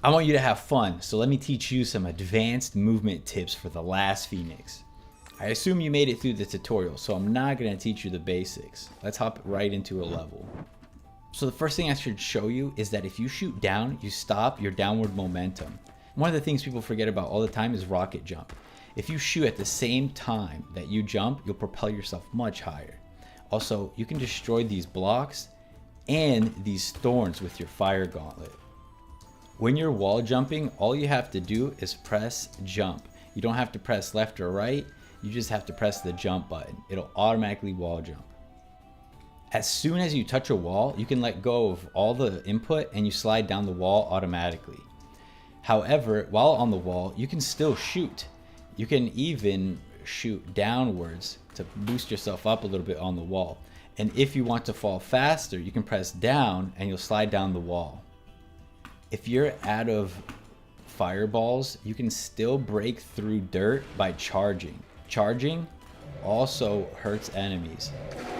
I want you to have fun, so let me teach you some advanced movement tips for the last Phoenix. I assume you made it through the tutorial, so I'm not going to teach you the basics. Let's hop right into a level. So the first thing I should show you is that if you shoot down, you stop your downward momentum. One of the things people forget about all the time is rocket jump. If you shoot at the same time that you jump, you'll propel yourself much higher. Also, you can destroy these blocks and these thorns with your fire gauntlet. When you're wall jumping, all you have to do is press jump. You don't have to press left or right, you just have to press the jump button. It'll automatically wall jump. As soon as you touch a wall, you can let go of all the input and you slide down the wall automatically. However, while on the wall, you can still shoot. You can even shoot downwards to boost yourself up a little bit on the wall. And if you want to fall faster, you can press down and you'll slide down the wall. If you're out of fireballs, you can still break through dirt by charging. Charging also hurts enemies.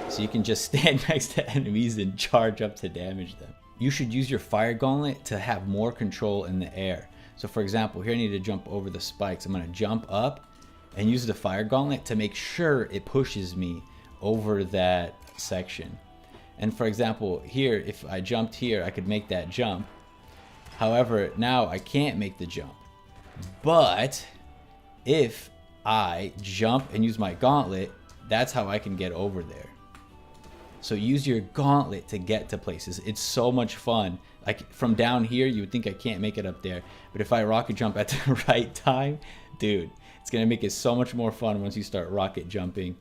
So you can just stand next to enemies and charge up to damage them. You should use your fire gauntlet to have more control in the air. So for example, here I need to jump over the spikes. I'm gonna jump up and use the fire gauntlet to make sure it pushes me over that section. And for example, here, if I jumped here, I could make that jump. However, now I can't make the jump. But if I jump and use my gauntlet, that's how I can get over there. So use your gauntlet to get to places. It's so much fun. Like from down here, you would think I can't make it up there. But if I rocket jump at the right time, dude, it's gonna make it so much more fun once you start rocket jumping.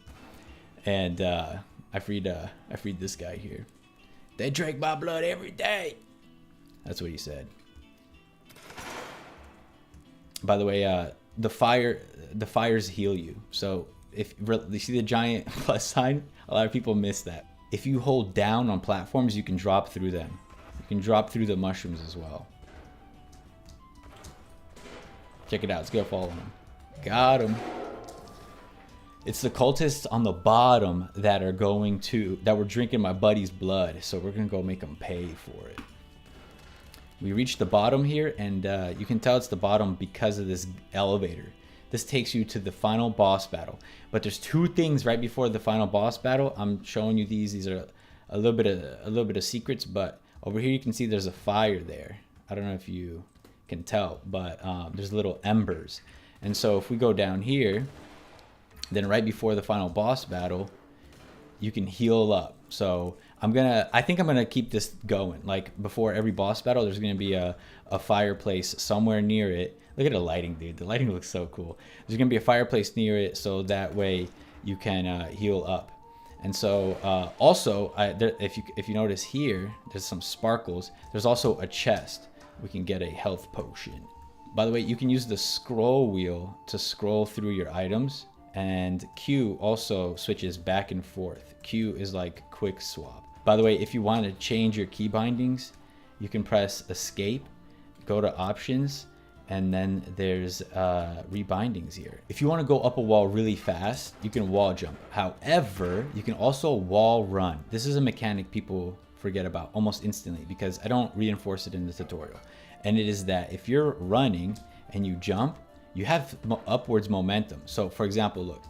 And I freed this guy here. They drink my blood every day. That's what he said. By the way, the fires heal you. So if you see the giant plus sign, a lot of people miss that. If you hold down on platforms, you can drop through them. You can drop through the mushrooms as well. Check it out. Let's go follow him. Got him. It's the cultists on the bottom that were drinking my buddy's blood. So we're gonna go make them pay for it. We reached the bottom here, and you can tell it's the bottom because of this elevator. This takes you to the final boss battle. But there's two things right before the final boss battle. I'm showing you these. These are a little bit of secrets, but over here you can see there's a fire there. I don't know if you can tell, but there's little embers. And so if we go down here, then right before the final boss battle, you can heal up. So I think I'm gonna keep this going. Like before every boss battle, there's gonna be a fireplace somewhere near it. Look at the lighting, dude. The lighting looks so cool. There's gonna be a fireplace near it, so that way you can heal up. And so also, if you notice here, there's some sparkles. There's also a chest. We can get a health potion. By the way, you can use the scroll wheel to scroll through your items. And Q also switches back and forth. Q is like quick swap. By the way, if you want to change your key bindings, you can press escape, go to options, and then there's rebindings here. If you want to go up a wall really fast, you can wall jump. However, you can also wall run. This is a mechanic people forget about almost instantly because I don't reinforce it in the tutorial. And it is that if you're running and you jump, you have upwards momentum. So for example, look,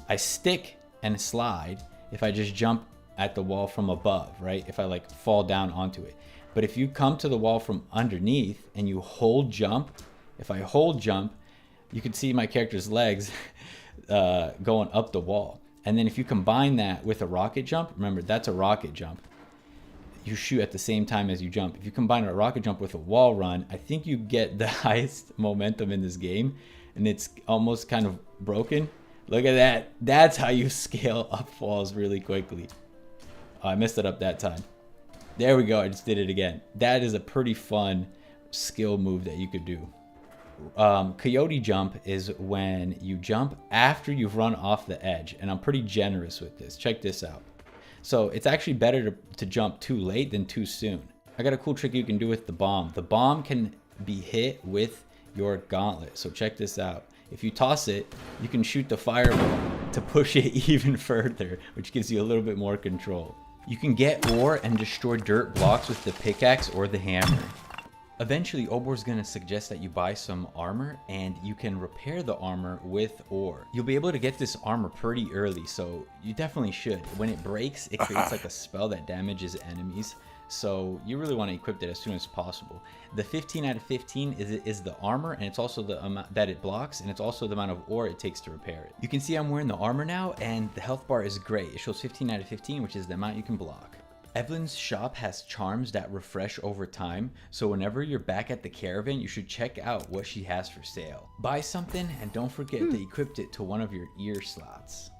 I stick and slide if I just jump at the wall from above, right? If I like fall down onto it. But if you come to the wall from underneath and you hold jump, if I hold jump, you can see my character's legs going up the wall. And then if you combine that with a rocket jump, remember that's a rocket jump. You shoot at the same time as you jump. If you combine a rocket jump with a wall run, I think you get the highest momentum in this game, and it's almost kind of broken. Look at that. That's how you scale up walls really quickly. Oh, I messed it up that time. There we go. I just did it again. That is a pretty fun skill move that you could do. Coyote jump is when you jump after you've run off the edge, and I'm pretty generous with this. Check this out. So it's actually better to jump too late than too soon. I got a cool trick you can do with the bomb. The bomb can be hit with your gauntlet. So check this out. If you toss it, you can shoot the fireball to push it even further, which gives you a little bit more control. You can get ore and destroy dirt blocks with the pickaxe or the hammer. Eventually, Obor's gonna suggest that you buy some armor, and you can repair the armor with ore. You'll be able to get this armor pretty early, so you definitely should. When it breaks, it creates like a spell that damages enemies, so you really want to equip it as soon as possible. The 15 out of 15 is the armor, and it's also the amount that it blocks, and it's also the amount of ore it takes to repair it. You can see I'm wearing the armor now, and the health bar is great. It shows 15 out of 15, which is the amount you can block. Evelyn's shop has charms that refresh over time, so whenever you're back at the caravan, you should check out what she has for sale. Buy something, and don't forget to equip it to one of your ear slots.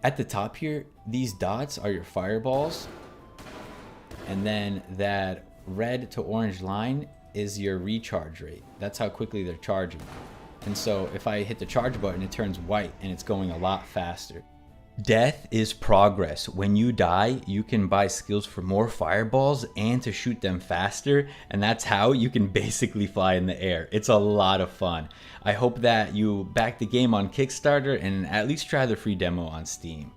At the top here, these dots are your fireballs, and then that red to orange line is your recharge rate. That's how quickly they're charging. And so if I hit the charge button, it turns white and it's going a lot faster. Death is progress. When you die, you can buy skills for more fireballs and to shoot them faster, and that's how you can basically fly in the air. It's a lot of fun. I hope that you back the game on Kickstarter and at least try the free demo on Steam.